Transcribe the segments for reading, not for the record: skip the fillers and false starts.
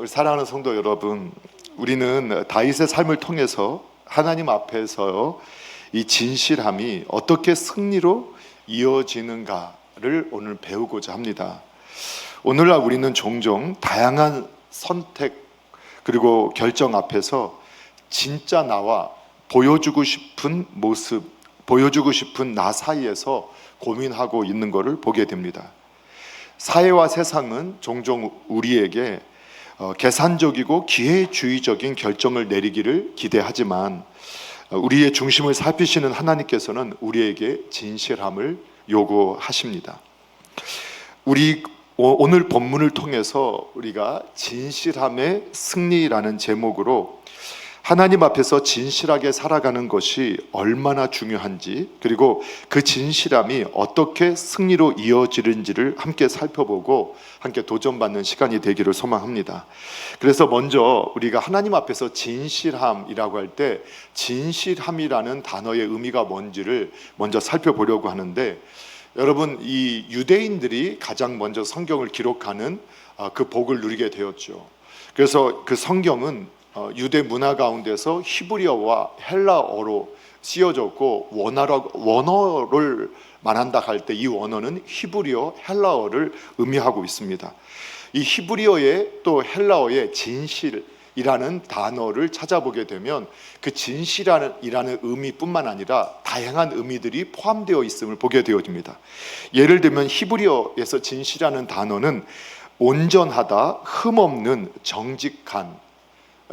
우리 사랑하는 성도 여러분, 우리는 다윗의 삶을 통해서 하나님 앞에서 이 진실함이 어떻게 승리로 이어지는가를 오늘 배우고자 합니다. 오늘날 우리는 종종 다양한 선택 그리고 결정 앞에서 진짜 나와 보여주고 싶은 모습, 보여주고 싶은 나 사이에서 고민하고 있는 것을 보게 됩니다. 사회와 세상은 종종 우리에게 계산적이고 기회주의적인 결정을 내리기를 기대하지만 우리의 중심을 살피시는 하나님께서는 우리에게 진실함을 요구하십니다. 우리 오늘 본문을 통해서 우리가 진실함의 승리라는 제목으로 하나님 앞에서 진실하게 살아가는 것이 얼마나 중요한지, 그리고 그 진실함이 어떻게 승리로 이어지는지를 함께 살펴보고 함께 도전받는 시간이 되기를 소망합니다. 그래서 먼저 우리가 하나님 앞에서 진실함이라고 할 때 진실함이라는 단어의 의미가 뭔지를 먼저 살펴보려고 하는데, 여러분, 이 유대인들이 가장 먼저 성경을 기록하는 그 복을 누리게 되었죠. 그래서 그 성경은 유대 문화 가운데서 히브리어와 헬라어로 쓰여졌고, 원어를 말한다 할 때 이 원어는 히브리어, 헬라어를 의미하고 있습니다. 이 히브리어의 또 헬라어의 진실이라는 단어를 찾아보게 되면 그 진실이라는 의미뿐만 아니라 다양한 의미들이 포함되어 있음을 보게 되어집니다. 예를 들면 히브리어에서 진실이라는 단어는 온전하다, 흠없는, 정직한,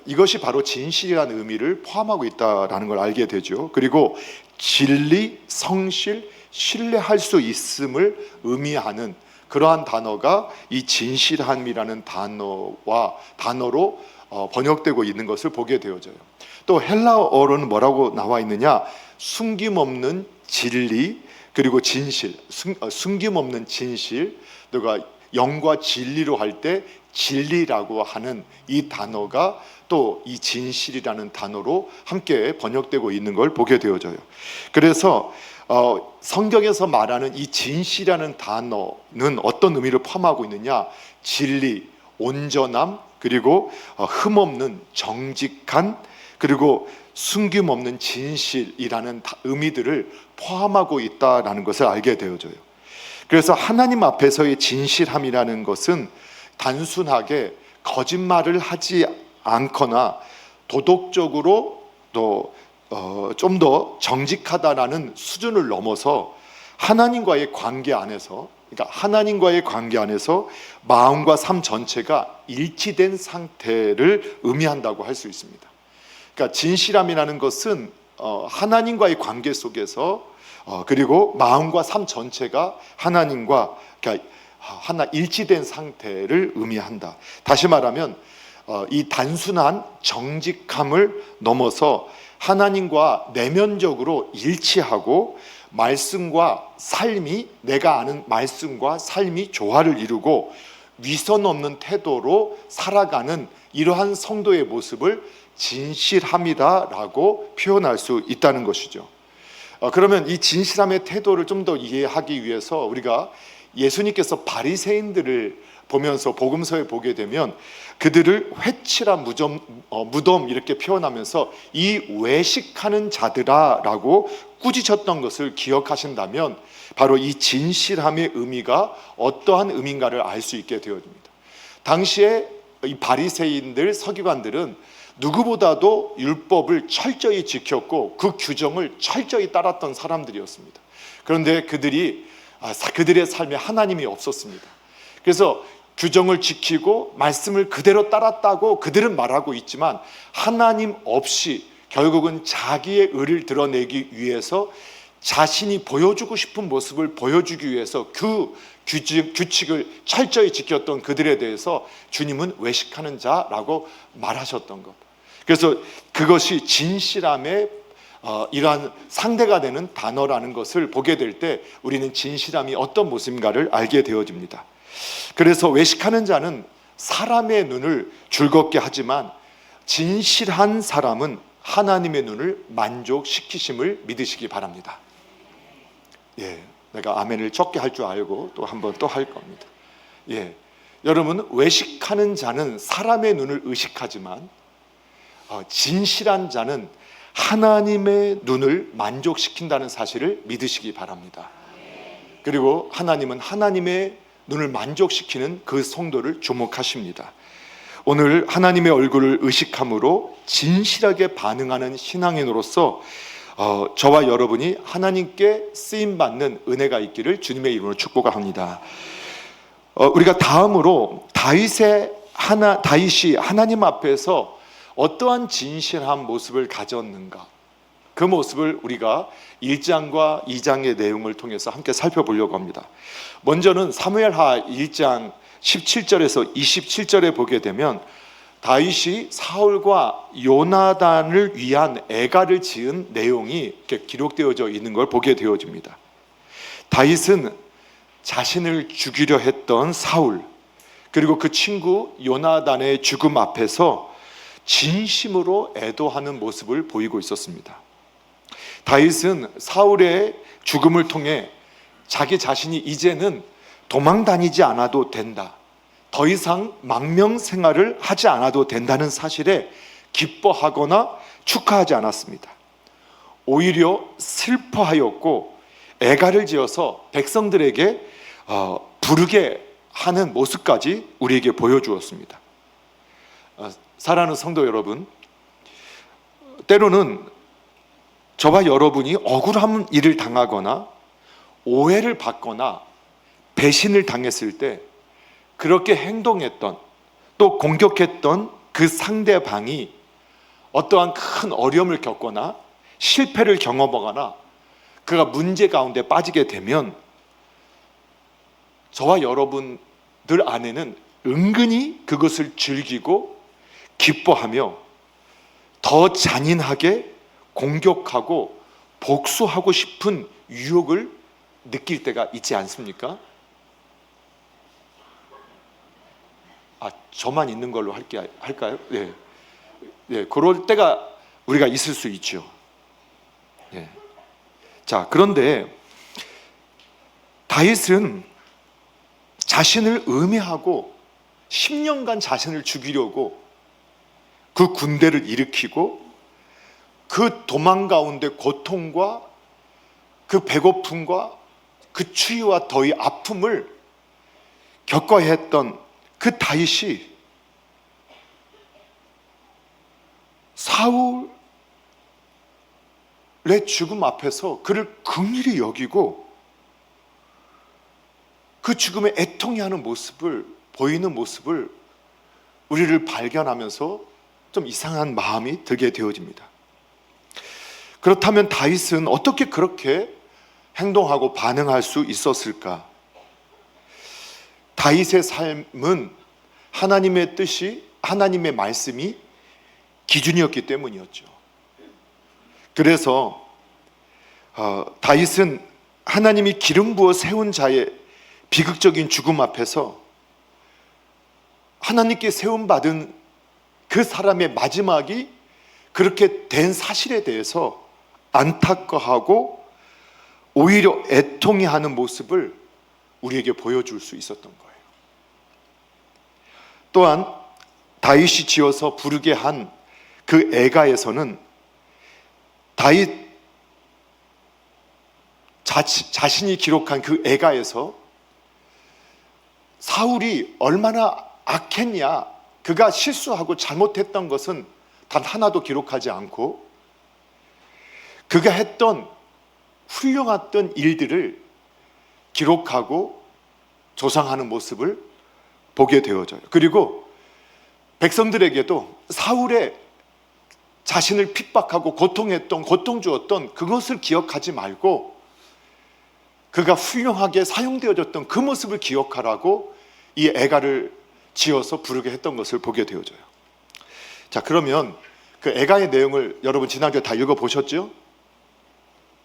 이것이 바로 진실이라는 의미를 포함하고 있다는 걸 알게 되죠. 그리고 진리, 성실, 신뢰할 수 있음을 의미하는 그러한 단어가 이 진실함이라는 단어로 번역되고 있는 것을 보게 되어져요. 또 헬라어로는 뭐라고 나와 있느냐? 숨김없는 진리, 그리고 진실, 숨김없는 진실, 누가 영과 진리로 할 때 진리라고 하는 이 단어가 또 이 진실이라는 단어로 함께 번역되고 있는 걸 보게 되어져요. 그래서 성경에서 말하는 이 진실이라는 단어는 어떤 의미를 포함하고 있느냐? 진리, 온전함, 그리고 흠없는, 정직한, 그리고 숨김없는 진실이라는 의미들을 포함하고 있다는 것을 알게 되어져요. 그래서 하나님 앞에서의 진실함이라는 것은 단순하게 거짓말을 하지 않거나 도덕적으로 또 좀 더 정직하다라는 수준을 넘어서 하나님과의 관계 안에서, 그러니까 하나님과의 관계 안에서 마음과 삶 전체가 일치된 상태를 의미한다고 할 수 있습니다. 그러니까 진실함이라는 것은 하나님과의 관계 속에서 그리고 마음과 삶 전체가 하나님과 그러니까 하나 일치된 상태를 의미한다. 다시 말하면 이 단순한 정직함을 넘어서 하나님과 내면적으로 일치하고 말씀과 삶이, 내가 아는 말씀과 삶이 조화를 이루고 위선 없는 태도로 살아가는 이러한 성도의 모습을 진실함이다라고 표현할 수 있다는 것이죠. 그러면 이 진실함의 태도를 좀 더 이해하기 위해서 우리가 예수님께서 바리새인들을 보면서 복음서에 보게 되면 그들을 회칠한 무덤 이렇게 표현하면서 이 외식하는 자들아라고 꾸짖었던 것을 기억하신다면 바로 이 진실함의 의미가 어떠한 의미인가를 알 수 있게 되어집니다. 당시에 이 바리새인들, 서기관들은 누구보다도 율법을 철저히 지켰고 그 규정을 철저히 따랐던 사람들이었습니다. 그런데 그들의 삶에 하나님이 없었습니다. 그래서 규정을 지키고 말씀을 그대로 따랐다고 그들은 말하고 있지만 하나님 없이 결국은 자기의 의를 드러내기 위해서 자신이 보여주고 싶은 모습을 보여주기 위해서 그 규칙을 철저히 지켰던 그들에 대해서 주님은 외식하는 자라고 말하셨던 것. 그래서 그것이 진실함의 이러한 상대가 되는 단어라는 것을 보게 될 때 우리는 진실함이 어떤 모습인가를 알게 되어집니다. 그래서 외식하는 자는 사람의 눈을 즐겁게 하지만 진실한 사람은 하나님의 눈을 만족시키심을 믿으시기 바랍니다. 내가 아멘을 적게 할 줄 알고 또 한 번 또 할 겁니다. 여러분, 외식하는 자는 사람의 눈을 의식하지만 진실한 자는 하나님의 눈을 만족시킨다는 사실을 믿으시기 바랍니다. 그리고 하나님은 하나님의 눈을 만족시키는 그 성도를 주목하십니다. 오늘 하나님의 얼굴을 의식함으로 진실하게 반응하는 신앙인으로서 저와 여러분이 하나님께 쓰임받는 은혜가 있기를 주님의 이름으로 축복합니다. 우리가 다음으로 다윗이 하나님 앞에서 어떠한 진실한 모습을 가졌는가, 그 모습을 우리가 1장과 2장의 내용을 통해서 함께 살펴보려고 합니다. 먼저는 사무엘하 1장 17절에서 27절에 보게 되면 다윗이 사울과 요나단을 위한 애가를 지은 내용이 이렇게 기록되어져 있는 걸 보게 되어집니다. 다윗은 자신을 죽이려 했던 사울, 그리고 그 친구 요나단의 죽음 앞에서 진심으로 애도하는 모습을 보이고 있었습니다. 다윗은 사울의 죽음을 통해 자기 자신이 이제는 도망 다니지 않아도 된다, 더 이상 망명 생활을 하지 않아도 된다는 사실에 기뻐하거나 축하하지 않았습니다. 오히려 슬퍼하였고 애가를 지어서 백성들에게 부르게 하는 모습까지 우리에게 보여주었습니다. 사랑하는 성도 여러분, 때로는 저와 여러분이 억울한 일을 당하거나 오해를 받거나 배신을 당했을 때 그렇게 행동했던, 또 공격했던 그 상대방이 어떠한 큰 어려움을 겪거나 실패를 경험하거나 그가 문제 가운데 빠지게 되면 저와 여러분들 안에는 은근히 그것을 즐기고 기뻐하며 더 잔인하게 공격하고 복수하고 싶은 유혹을 느낄 때가 있지 않습니까? 저만 있는 걸로 할까요? 네. 네, 그럴 때가 우리가 있을 수 있죠. 네. 자, 그런데 다윗은 자신을 음해하고 10년간 자신을 죽이려고 그 군대를 일으키고 그 도망 가운데 고통과 그 배고픔과 그 추위와 더위 아픔을 겪어야 했던 그 다윗이 사울의 죽음 앞에서 그를 긍휼히 여기고 그 죽음에 애통해하는 모습을, 보이는 모습을 우리를 발견하면서 좀 이상한 마음이 들게 되어집니다. 그렇다면 다윗은 어떻게 그렇게 행동하고 반응할 수 있었을까? 다윗의 삶은 하나님의 뜻이, 하나님의 말씀이 기준이었기 때문이었죠. 그래서 다윗은 하나님이 기름 부어 세운 자의 비극적인 죽음 앞에서 하나님께 세움받은 그 사람의 마지막이 그렇게 된 사실에 대해서 안타까워하고 오히려 애통해하는 모습을 우리에게 보여줄 수 있었던 거예요. 또한 다윗이 지어서 부르게 한 그 애가에서는 다윗 자신이 기록한 그 애가에서 사울이 얼마나 악했냐, 그가 실수하고 잘못했던 것은 단 하나도 기록하지 않고 그가 했던 훌륭했던 일들을 기록하고 조상하는 모습을 보게 되어져요. 그리고 백성들에게도 사울의 자신을 핍박하고 고통 주었던 그것을 기억하지 말고 그가 훌륭하게 사용되어졌던 그 모습을 기억하라고 이 애가를 지어서 부르게 했던 것을 보게 되어져요. 자, 그러면 그 애가의 내용을 여러분 지난주에 다 읽어보셨죠?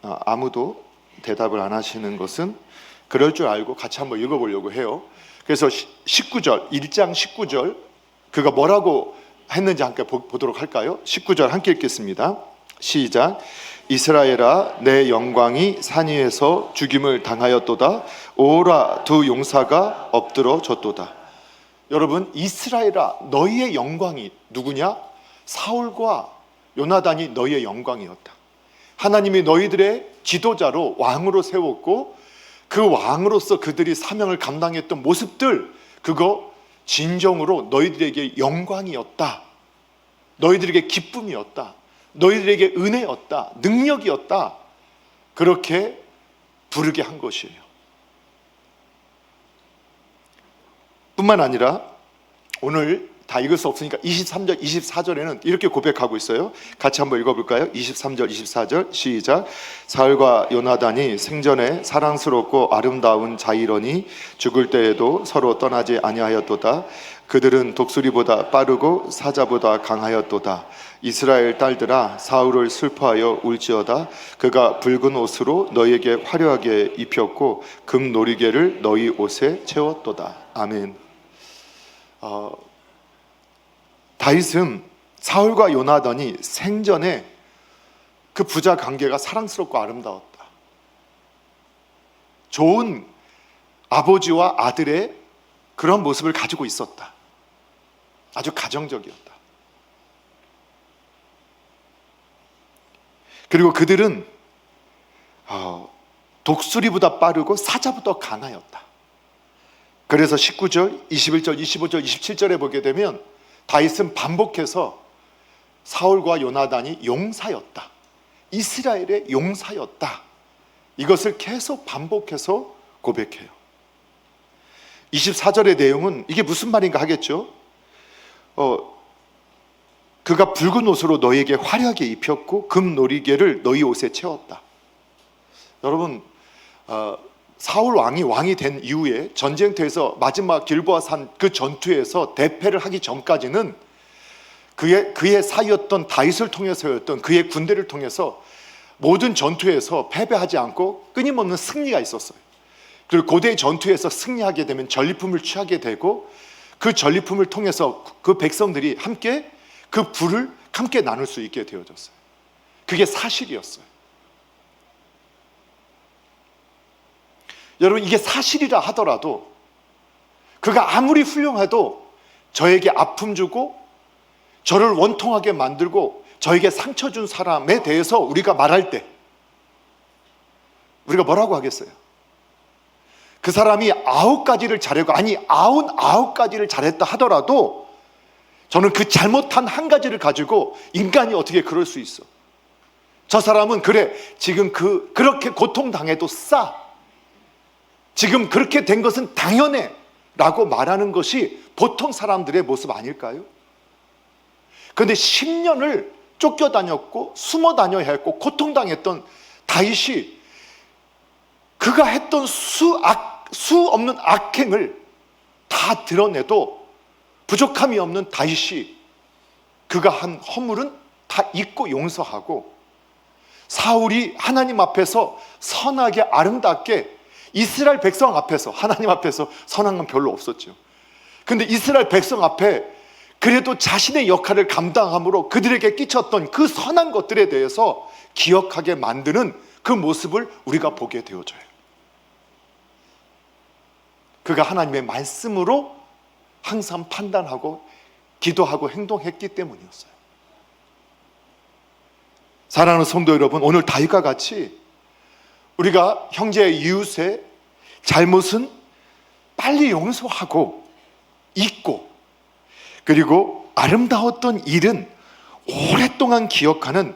아무도 대답을 안 하시는 것은 그럴 줄 알고 같이 한번 읽어보려고 해요. 그래서 19절, 1장 19절 그가 뭐라고 했는지 함께 보도록 할까요? 19절 함께 읽겠습니다. 시작. 이스라엘아, 내 영광이 산 위에서 죽임을 당하였도다. 오라, 두 용사가 엎드러졌도다. 여러분, 이스라엘아 너희의 영광이 누구냐? 사울과 요나단이 너희의 영광이었다. 하나님이 너희들의 지도자로 왕으로 세웠고 그 왕으로서 그들이 사명을 감당했던 모습들, 그거 진정으로 너희들에게 영광이었다. 너희들에게 기쁨이었다. 너희들에게 은혜였다. 능력이었다. 그렇게 부르게 한 것이에요. 뿐만 아니라 오늘 다 읽을 수 없으니까 23절, 24절에는 이렇게 고백하고 있어요. 같이 한번 읽어볼까요? 23절, 24절 시작. 사울과 요나단이 생전에 사랑스럽고 아름다운 자이러니 죽을 때에도 서로 떠나지 아니하였도다. 그들은 독수리보다 빠르고 사자보다 강하였도다. 이스라엘 딸들아 사울을 슬퍼하여 울지어다. 그가 붉은 옷으로 너희에게 화려하게 입혔고 금 놀이개를 너희 옷에 채웠도다. 아멘. 다윗은 사울과 요나단이 생전에 그 부자 관계가 사랑스럽고 아름다웠다. 좋은 아버지와 아들의 그런 모습을 가지고 있었다. 아주 가정적이었다. 그리고 그들은 독수리보다 빠르고 사자보다 강하였다. 그래서 19절, 21절, 25절, 27절에 보게 되면 다윗은 반복해서 사울과 요나단이 용사였다. 이스라엘의 용사였다. 이것을 계속 반복해서 고백해요. 24절의 내용은 이게 무슨 말인가 하겠죠. 그가 붉은 옷으로 너희에게 화려하게 입혔고 금 놀이개를 너희 옷에 채웠다. 여러분, 사울 왕이 된 이후에 전쟁터에서 마지막 길보아 산 그 전투에서 대패를 하기 전까지는 그의 사이였던 다윗을 통해서였던 그의 군대를 통해서 모든 전투에서 패배하지 않고 끊임없는 승리가 있었어요. 그리고 고대의 전투에서 승리하게 되면 전리품을 취하게 되고 그 전리품을 통해서 그 백성들이 함께 그 부를 함께 나눌 수 있게 되어졌어요. 그게 사실이었어요. 여러분, 이게 사실이라 하더라도 그가 아무리 훌륭해도 저에게 아픔 주고 저를 원통하게 만들고 저에게 상처 준 사람에 대해서 우리가 말할 때 우리가 뭐라고 하겠어요? 그 사람이 9가지를 잘하고, 아니 99가지를 잘했다 하더라도 저는 그 잘못한 한 가지를 가지고 인간이 어떻게 그럴 수 있어? 저 사람은 그래, 지금 그렇게 고통당해도 지금 그렇게 된 것은 당연해 라고 말하는 것이 보통 사람들의 모습 아닐까요? 그런데 10년을 쫓겨다녔고 숨어 다녀야 했고 고통당했던 다윗이 그가 했던 수 없는 악행을 다 드러내도 부족함이 없는 다윗이 그가 한 허물은 다 잊고 용서하고, 사울이 하나님 앞에서 선하게 아름답게 이스라엘 백성 앞에서, 하나님 앞에서 선한 건 별로 없었죠. 근데 이스라엘 백성 앞에 그래도 자신의 역할을 감당함으로 그들에게 끼쳤던 그 선한 것들에 대해서 기억하게 만드는 그 모습을 우리가 보게 되어져요. 그가 하나님의 말씀으로 항상 판단하고 기도하고 행동했기 때문이었어요. 사랑하는 성도 여러분, 오늘 다윗과 같이 우리가 형제의 이웃의 잘못은 빨리 용서하고 잊고, 그리고 아름다웠던 일은 오랫동안 기억하는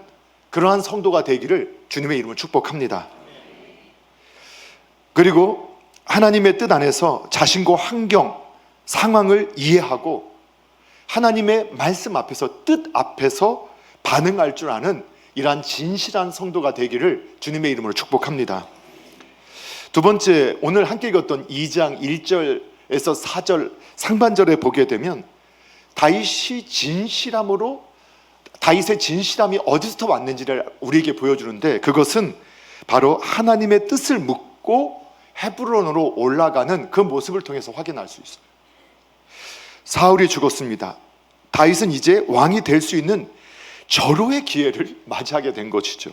그러한 성도가 되기를 주님의 이름으로 축복합니다. 그리고 하나님의 뜻 안에서 자신과 환경, 상황을 이해하고 하나님의 말씀 앞에서, 뜻 앞에서 반응할 줄 아는 이러한 진실한 성도가 되기를 주님의 이름으로 축복합니다. 두 번째, 오늘 함께 읽었던 2장 1절에서 4절 상반절에 보게 되면 다윗의 진실함이 어디서 왔는지를 우리에게 보여주는데, 그것은 바로 하나님의 뜻을 묻고 헤브론으로 올라가는 그 모습을 통해서 확인할 수 있어요. 사울이 죽었습니다. 다윗은 이제 왕이 될 수 있는 절호의 기회를 맞이하게 된 것이죠.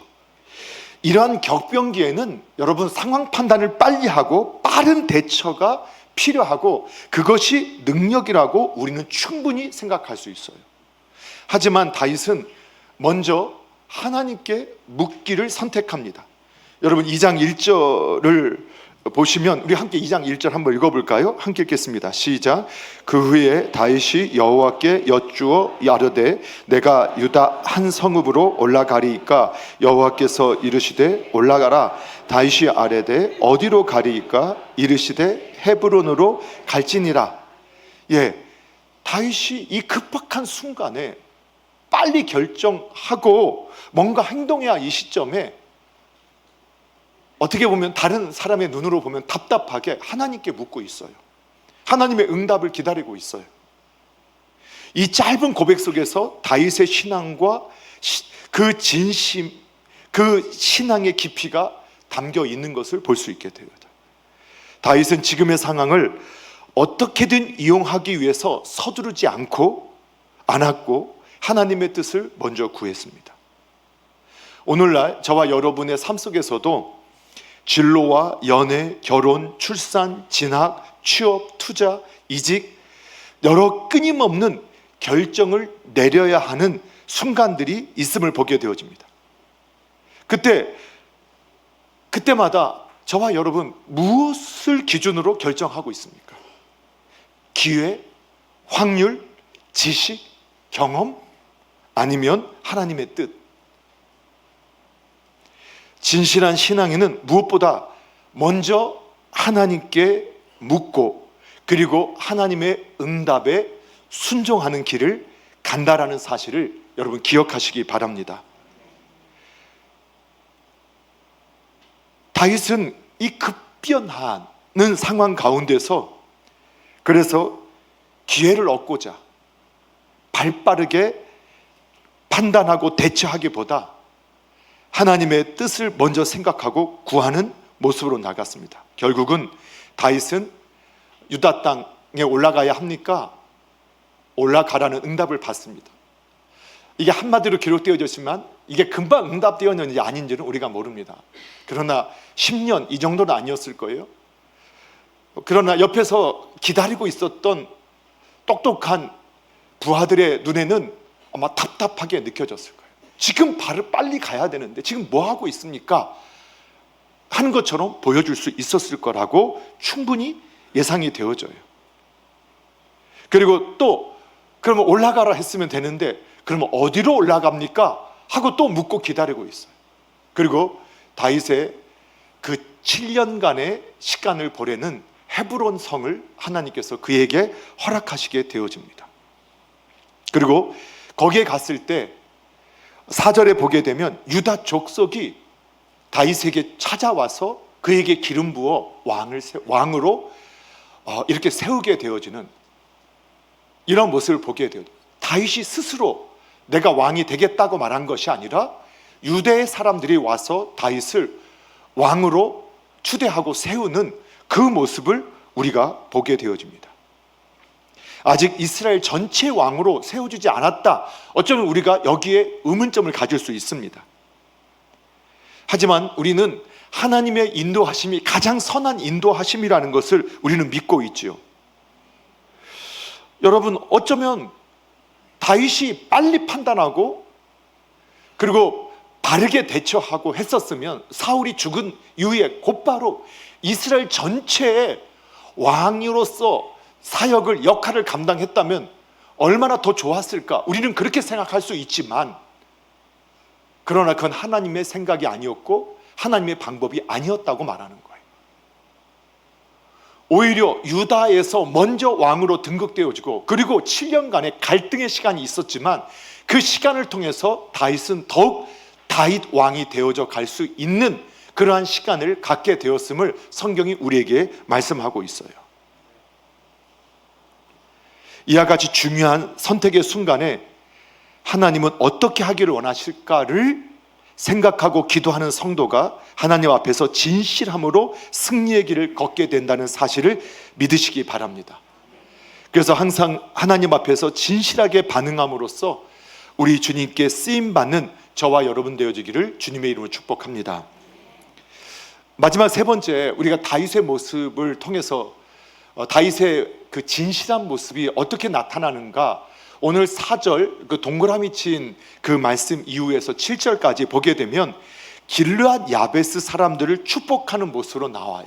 이러한 격변기에는 여러분, 상황 판단을 빨리 하고 빠른 대처가 필요하고 그것이 능력이라고 우리는 충분히 생각할 수 있어요. 하지만 다윗은 먼저 하나님께 묻기를 선택합니다. 여러분 2장 1절을 보시면 우리 함께 2장 1절 한번 읽어볼까요? 함께 읽겠습니다. 시작. 그 후에 다윗이 여호와께 여쭈어 아뢰되 내가 유다 한 성읍으로 올라가리이까 여호와께서 이르시되 올라가라. 다윗이 아뢰되 어디로 가리이까 이르시되 헤브론으로 갈지니라. 다윗이 이 급박한 순간에 빨리 결정하고 뭔가 행동해야 이 시점에 어떻게 보면 다른 사람의 눈으로 보면 답답하게 하나님께 묻고 있어요. 하나님의 응답을 기다리고 있어요. 이 짧은 고백 속에서 다윗의 신앙과 그 진심, 그 신앙의 깊이가 담겨 있는 것을 볼 수 있게 되어요. 다윗은 지금의 상황을 어떻게든 이용하기 위해서 서두르지 않았고 하나님의 뜻을 먼저 구했습니다. 오늘날 저와 여러분의 삶 속에서도 진로와 연애, 결혼, 출산, 진학, 취업, 투자, 이직 여러 끊임없는 결정을 내려야 하는 순간들이 있음을 보게 되어집니다. 그때마다 저와 여러분 무엇을 기준으로 결정하고 있습니까? 기회, 확률, 지식, 경험, 아니면 하나님의 뜻? 진실한 신앙인은 무엇보다 먼저 하나님께 묻고 그리고 하나님의 응답에 순종하는 길을 간다라는 사실을 여러분 기억하시기 바랍니다. 다윗은 이 급변하는 상황 가운데서 그래서 기회를 얻고자 발빠르게 판단하고 대처하기보다 하나님의 뜻을 먼저 생각하고 구하는 모습으로 나갔습니다. 결국은 다윗은 유다 땅에 올라가야 합니까? 올라가라는 응답을 받습니다. 이게 한마디로 기록되어졌지만 이게 금방 응답되었는지 아닌지는 우리가 모릅니다. 그러나 10년 이 정도는 아니었을 거예요. 그러나 옆에서 기다리고 있었던 똑똑한 부하들의 눈에는 아마 답답하게 느껴졌을 거예요. 지금 빨리 가야 되는데 지금 뭐 하고 있습니까? 하는 것처럼 보여줄 수 있었을 거라고 충분히 예상이 되어져요. 그리고 또 그러면 올라가라 했으면 되는데 그러면 어디로 올라갑니까? 하고 또 묻고 기다리고 있어요. 그리고 다윗의 그 7년간의 시간을 보내는 헤브론 성을 하나님께서 그에게 허락하시게 되어집니다. 그리고 거기에 갔을 때 4절에 보게 되면 유다 족속이 다윗에게 찾아와서 그에게 기름 부어 왕으로 이렇게 세우게 되어지는 이런 모습을 보게 되어요. 다윗이 스스로 내가 왕이 되겠다고 말한 것이 아니라 유대의 사람들이 와서 다윗을 왕으로 추대하고 세우는 그 모습을 우리가 보게 되어집니다. 아직 이스라엘 전체 왕으로 세워주지 않았다. 어쩌면 우리가 여기에 의문점을 가질 수 있습니다. 하지만 우리는 하나님의 인도하심이 가장 선한 인도하심이라는 것을 우리는 믿고 있지요. 여러분, 어쩌면 다윗이 빨리 판단하고 그리고 바르게 대처하고 했었으면 사울이 죽은 이후에 곧바로 이스라엘 전체의 왕으로서 사역을 역할을 감당했다면 얼마나 더 좋았을까? 우리는 그렇게 생각할 수 있지만 그러나 그건 하나님의 생각이 아니었고 하나님의 방법이 아니었다고 말하는 거예요. 오히려 유다에서 먼저 왕으로 등극되어지고 그리고 7년간의 갈등의 시간이 있었지만 그 시간을 통해서 다윗은 더욱 다윗 왕이 되어져 갈 수 있는 그러한 시간을 갖게 되었음을 성경이 우리에게 말씀하고 있어요. 이와 같이 중요한 선택의 순간에 하나님은 어떻게 하기를 원하실까를 생각하고 기도하는 성도가 하나님 앞에서 진실함으로 승리의 길을 걷게 된다는 사실을 믿으시기 바랍니다. 그래서 항상 하나님 앞에서 진실하게 반응함으로써 우리 주님께 쓰임받는 저와 여러분 되어지기를 주님의 이름으로 축복합니다. 마지막 세 번째, 우리가 다윗의 모습을 통해서 다윗의 그 진실한 모습이 어떻게 나타나는가, 오늘 4절 그 동그라미 친 그 말씀 이후에서 7절까지 보게 되면 길르앗 야베스 사람들을 축복하는 모습으로 나와요.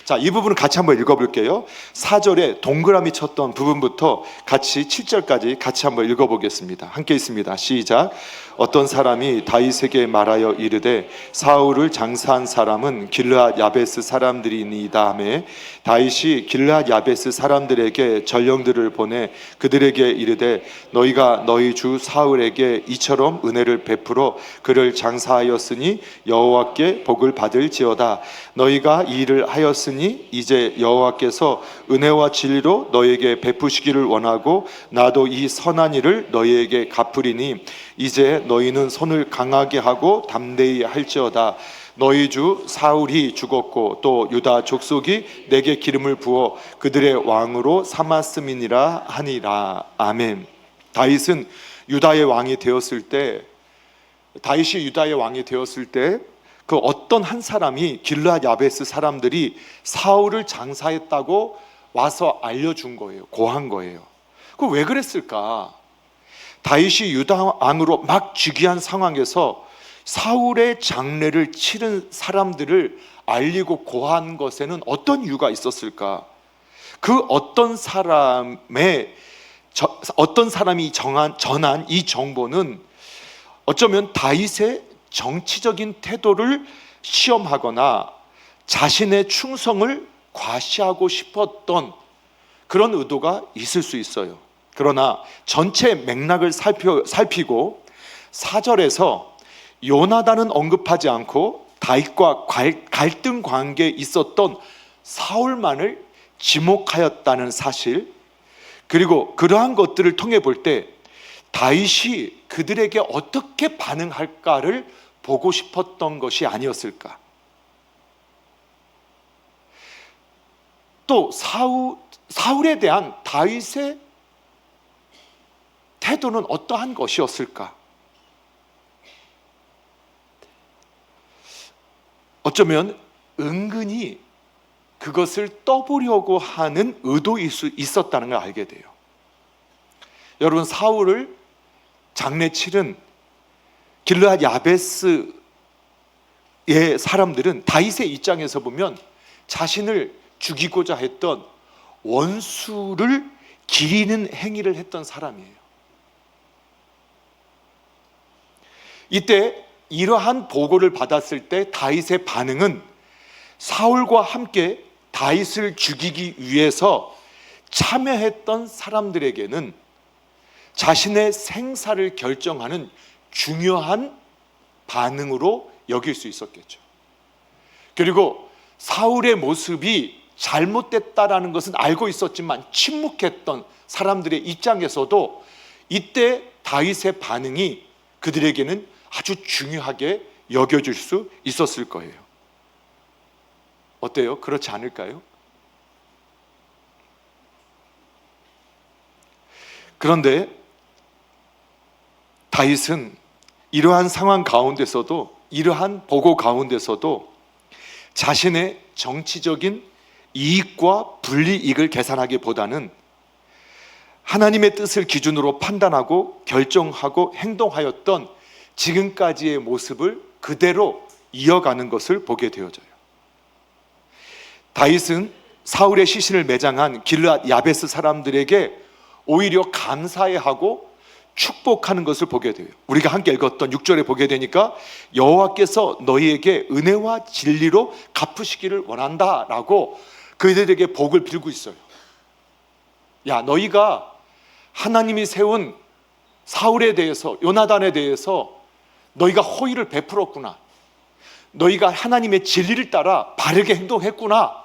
자, 이 부분을 같이 한번 읽어볼게요. 4절에 동그라미 쳤던 부분부터 같이 7절까지 같이 한번 읽어보겠습니다. 함께 있습니다. 시작. 어떤 사람이 다윗에게 말하여 이르되 사울을 장사한 사람은 길르앗 야베스 사람들이니이다 하매 다윗이 길르앗 야베스 사람들에게 전령들을 보내 그들에게 이르되 너희가 너희 주 사울에게 이처럼 은혜를 베풀어 그를 장사하였으니 여호와께 복을 받을지어다. 너희가 이 일을 하였으니 이제 여호와께서 은혜와 진리로 너희에게 베푸시기를 원하고 나도 이 선한 일을 너희에게 갚으리니 이제 너희는 손을 강하게 하고 담대히 할지어다. 너희 주 사울이 죽었고 또 유다 족속이 내게 기름을 부어 그들의 왕으로 삼았음이니라 하니라. 아멘. 다윗은 유다의 왕이 되었을 때, 그 어떤 한 사람이 길르앗 야베스 사람들이 사울을 장사했다고 와서 알려준 거예요. 고한 거예요. 그 왜 그랬을까? 다윗이 유다 왕으로 막 즉위한 상황에서 사울의 장례를 치른 사람들을 알리고 고한 것에는 어떤 이유가 있었을까? 그 어떤 사람이 전한 이 정보는 어쩌면 다윗의 정치적인 태도를 시험하거나 자신의 충성을 과시하고 싶었던 그런 의도가 있을 수 있어요. 그러나 전체 맥락을 살피고 4절에서 요나단은 언급하지 않고 다윗과 갈등 관계에 있었던 사울만을 지목하였다는 사실, 그리고 그러한 것들을 통해 볼 때 다윗이 그들에게 어떻게 반응할까를 보고 싶었던 것이 아니었을까. 또 사울에 대한 다윗의 태도는 어떠한 것이었을까? 어쩌면 은근히 그것을 떠보려고 하는 의도일 수 있었다는 걸 알게 돼요. 여러분, 사울을 장례 치른 길르앗 야베스의 사람들은 다윗의 입장에서 보면 자신을 죽이고자 했던 원수를 기리는 행위를 했던 사람이에요. 이때 이러한 보고를 받았을 때 다윗의 반응은 사울과 함께 다윗을 죽이기 위해서 참여했던 사람들에게는 자신의 생사를 결정하는 중요한 반응으로 여길 수 있었겠죠. 그리고 사울의 모습이 잘못됐다라는 것은 알고 있었지만 침묵했던 사람들의 입장에서도 이때 다윗의 반응이 그들에게는 아주 중요하게 여겨질 수 있었을 거예요. 어때요? 그렇지 않을까요? 그런데 다윗은 이러한 상황 가운데서도, 이러한 보고 가운데서도 자신의 정치적인 이익과 불이익을 계산하기보다는 하나님의 뜻을 기준으로 판단하고 결정하고 행동하였던 지금까지의 모습을 그대로 이어가는 것을 보게 되어져요. 다윗은 사울의 시신을 매장한 길르앗 야베스 사람들에게 오히려 감사해하고 축복하는 것을 보게 돼요. 우리가 함께 읽었던 6절에 보게 되니까 여호와께서 너희에게 은혜와 진리로 갚으시기를 원한다라고 그들에게 복을 빌고 있어요. 야, 너희가 하나님이 세운 사울에 대해서, 요나단에 대해서 너희가 호의를 베풀었구나. 너희가 하나님의 진리를 따라 바르게 행동했구나.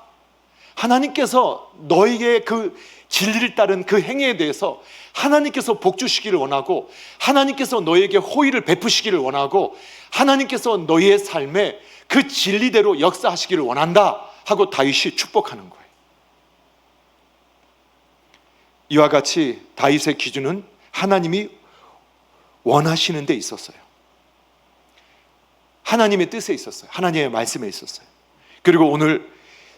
하나님께서 너희의 그 진리를 따른 그 행위에 대해서 하나님께서 복 주시기를 원하고, 하나님께서 너희에게 호의를 베푸시기를 원하고, 하나님께서 너희의 삶에 그 진리대로 역사하시기를 원한다 하고 다윗이 축복하는 거예요. 이와 같이 다윗의 기준은 하나님이 원하시는 데 있었어요. 하나님의 뜻에 있었어요. 하나님의 말씀에 있었어요. 그리고 오늘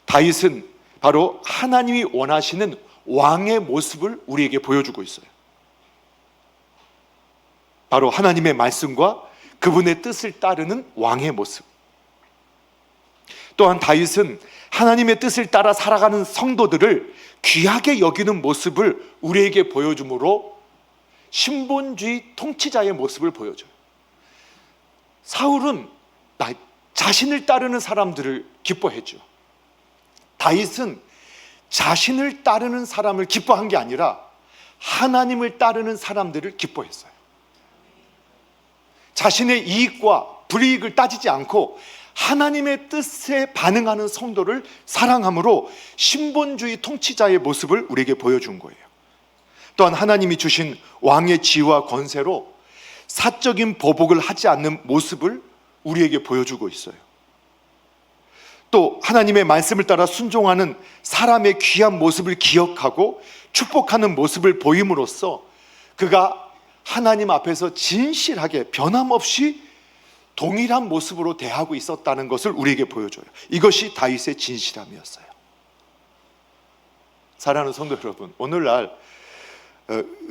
다윗은 바로 하나님이 원하시는 왕의 모습을 우리에게 보여주고 있어요. 바로 하나님의 말씀과 그분의 뜻을 따르는 왕의 모습. 또한 다윗은 하나님의 뜻을 따라 살아가는 성도들을 귀하게 여기는 모습을 우리에게 보여주므로 신본주의 통치자의 모습을 보여줘요. 사울은 자신을 따르는 사람들을 기뻐했죠. 다윗은 자신을 따르는 사람을 기뻐한 게 아니라 하나님을 따르는 사람들을 기뻐했어요. 자신의 이익과 불이익을 따지지 않고 하나님의 뜻에 반응하는 성도를 사랑함으로 신본주의 통치자의 모습을 우리에게 보여준 거예요. 또한 하나님이 주신 왕의 지위와 권세로 사적인 보복을 하지 않는 모습을 우리에게 보여주고 있어요. 또 하나님의 말씀을 따라 순종하는 사람의 귀한 모습을 기억하고 축복하는 모습을 보임으로써 그가 하나님 앞에서 진실하게 변함없이 동일한 모습으로 대하고 있었다는 것을 우리에게 보여줘요. 이것이 다윗의 진실함이었어요. 사랑하는 성도 여러분, 오늘날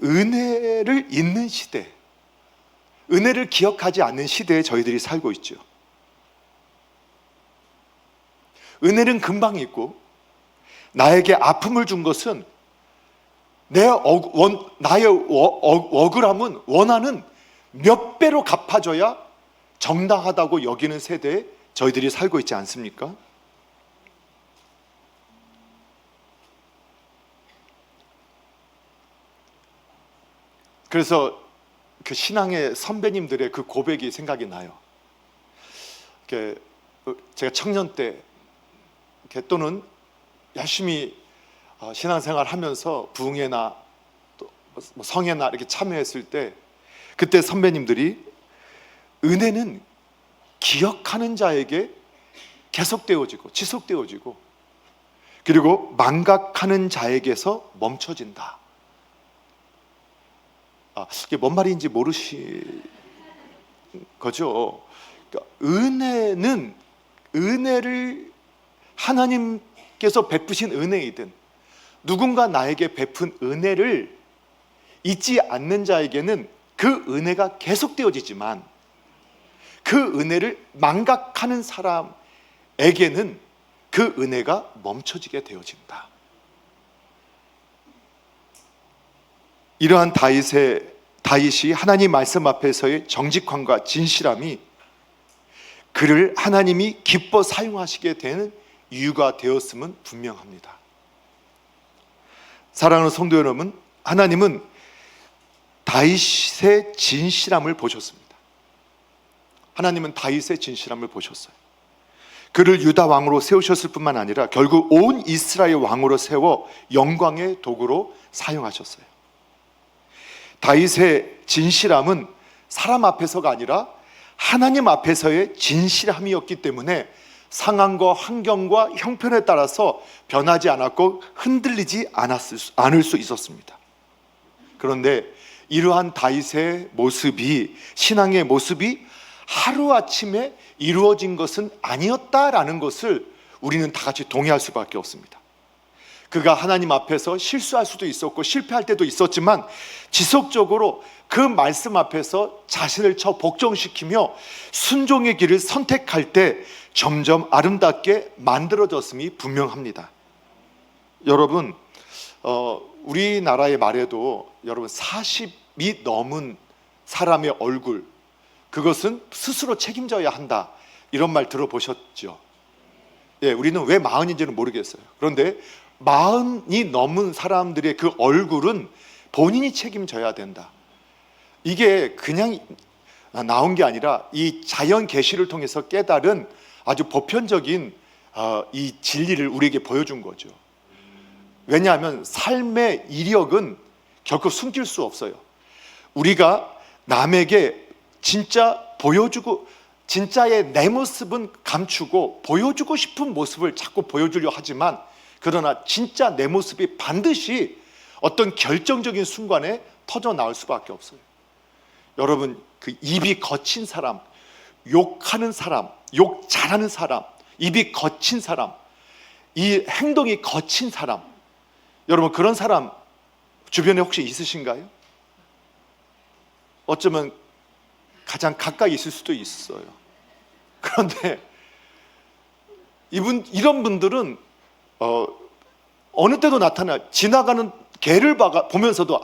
은혜를 잊는 시대, 은혜를 기억하지 않는 시대에 저희들이 살고 있죠. 은혜는 금방 있고 나에게 아픔을 준 것은 나의 억울함은 원하는 몇 배로 갚아줘야 정당하다고 여기는 세대에 저희들이 살고 있지 않습니까? 그래서 그 신앙의 선배님들의 그 고백이 생각이 나요. 제가 청년 때 또는 열심히 신앙생활 하면서 부흥회나 또 성회나 이렇게 참여했을 때 그때 선배님들이 은혜는 기억하는 자에게 계속되어지고 지속되어지고 그리고 망각하는 자에게서 멈춰진다. 이게 뭔 말인지 모르시 거죠. 그러니까 은혜를 하나님께서 베푸신 은혜이든 누군가 나에게 베푼 은혜를 잊지 않는 자에게는 그 은혜가 계속되어지지만 그 은혜를 망각하는 사람에게는 그 은혜가 멈춰지게 되어진다. 이러한 다윗이 하나님 말씀 앞에서의 정직함과 진실함이 그를 하나님이 기뻐 사용하시게 되는 이유가 되었음은 분명합니다. 사랑하는 성도 여러분, 하나님은 다윗의 진실함을 보셨습니다. 하나님은 다윗의 진실함을 보셨어요. 그를 유다 왕으로 세우셨을 뿐만 아니라 결국 온 이스라엘 왕으로 세워 영광의 도구로 사용하셨어요. 다윗의 진실함은 사람 앞에서가 아니라 하나님 앞에서의 진실함이었기 때문에 상황과 환경과 형편에 따라서 변하지 않았고 흔들리지 않을 수 있었습니다. 그런데 이러한 다윗의 모습이, 신앙의 모습이 하루아침에 이루어진 것은 아니었다라는 것을 우리는 다 같이 동의할 수밖에 없습니다. 그가 하나님 앞에서 실수할 수도 있었고 실패할 때도 있었지만 지속적으로 그 말씀 앞에서 자신을 복종시키며 순종의 길을 선택할 때 점점 아름답게 만들어졌음이 분명합니다. 여러분, 우리나라의 말에도 여러분 40이 넘은 사람의 얼굴, 그것은 스스로 책임져야 한다, 이런 말 들어보셨죠? 예, 우리는 왜 40인지는 모르겠어요. 그런데 40이 넘은 사람들의 그 얼굴은 본인이 책임져야 된다. 이게 그냥 나온 게 아니라 이 자연 계시를 통해서 깨달은 아주 보편적인 이 진리를 우리에게 보여준 거죠. 왜냐하면 삶의 이력은 결코 숨길 수 없어요. 우리가 남에게 진짜 보여주고, 진짜의 내 모습은 감추고 보여주고 싶은 모습을 자꾸 보여주려 하지만, 그러나 진짜 내 모습이 반드시 어떤 결정적인 순간에 터져 나올 수밖에 없어요. 여러분, 그 입이 거친 사람, 욕하는 사람, 욕 잘하는 사람, 입이 거친 사람, 이 행동이 거친 사람, 여러분 그런 사람 주변에 혹시 있으신가요? 어쩌면 가장 가까이 있을 수도 있어요. 그런데 이런 분들은 어느 때도 나타나. 지나가는 개를 보면서도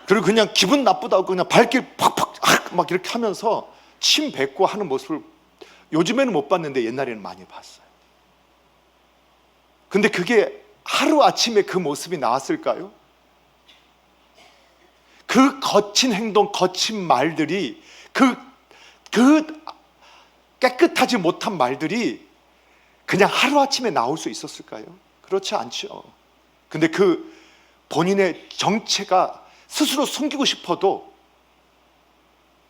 그리고 그냥 기분 나쁘다고 그냥 발길 팍팍 막 이렇게 하면서 침 뱉고 하는 모습을 요즘에는 못 봤는데 옛날에는 많이 봤어요. 근데 그게 하루아침에 그 모습이 나왔을까요? 그 거친 행동, 거친 말들이, 그 깨끗하지 못한 말들이 그냥 하루아침에 나올 수 있었을까요? 그렇지 않죠. 근데 그 본인의 정체가 스스로 숨기고 싶어도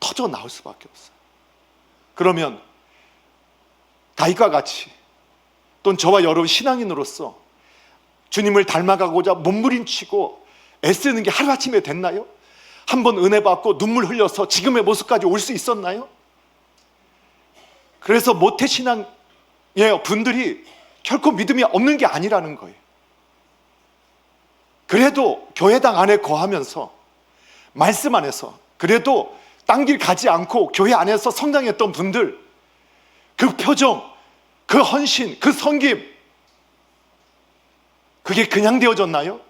터져 나올 수밖에 없어요. 그러면 다윗과 같이, 또는 저와 여러분 신앙인으로서 주님을 닮아가고자 몸부림치고 애쓰는 게 하루아침에 됐나요? 한번 은혜 받고 눈물 흘려서 지금의 모습까지 올 수 있었나요? 그래서 모태신앙의 분들이 결코 믿음이 없는 게 아니라는 거예요. 그래도 교회당 안에 거하면서 말씀 안에서 그래도 딴 길 가지 않고 교회 안에서 성장했던 분들, 그 표정, 그 헌신, 그 섬김, 그게 그냥 되어졌나요?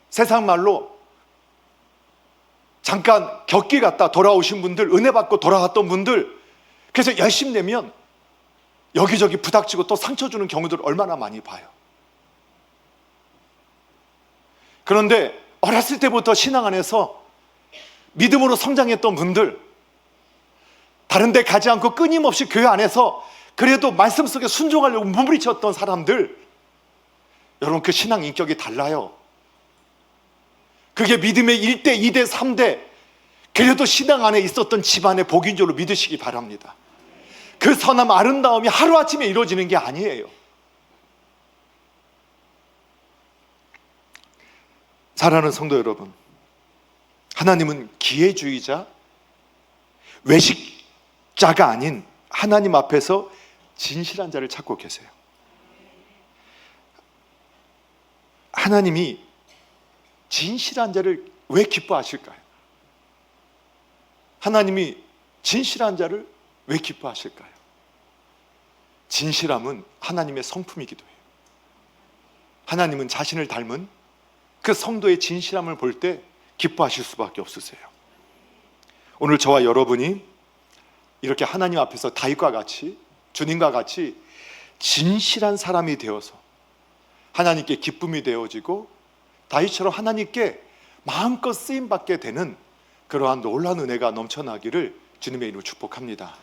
세상 말로 잠깐 격길 갔다 돌아오신 분들, 은혜 받고 돌아왔던 분들, 그래서 열심히 내면 여기저기 부닥치고 또 상처 주는 경우들을 얼마나 많이 봐요. 그런데 어렸을 때부터 신앙 안에서 믿음으로 성장했던 분들, 다른 데 가지 않고 끊임없이 교회 안에서 그래도 말씀 속에 순종하려고 몸부림쳤던 사람들, 여러분 그 신앙 인격이 달라요. 그게 믿음의 1대, 2대, 3대, 그래도 신앙 안에 있었던 집안의 복인 줄로 믿으시기 바랍니다. 그 선함, 아름다움이 하루아침에 이루어지는 게 아니에요. 사랑하는 성도 여러분, 하나님은 기회주의자, 외식자가 아닌 하나님 앞에서 진실한 자를 찾고 계세요. 하나님이 진실한 자를 왜 기뻐하실까요? 하나님이 진실한 자를 왜 기뻐하실까요? 진실함은 하나님의 성품이기도 해요. 하나님은 자신을 닮은 그 성도의 진실함을 볼 때 기뻐하실 수밖에 없으세요. 오늘 저와 여러분이 이렇게 하나님 앞에서 다윗과 같이, 주님과 같이 진실한 사람이 되어서 하나님께 기쁨이 되어지고 다윗처럼 하나님께 마음껏 쓰임받게 되는 그러한 놀라운 은혜가 넘쳐나기를 주님의 이름으로 축복합니다.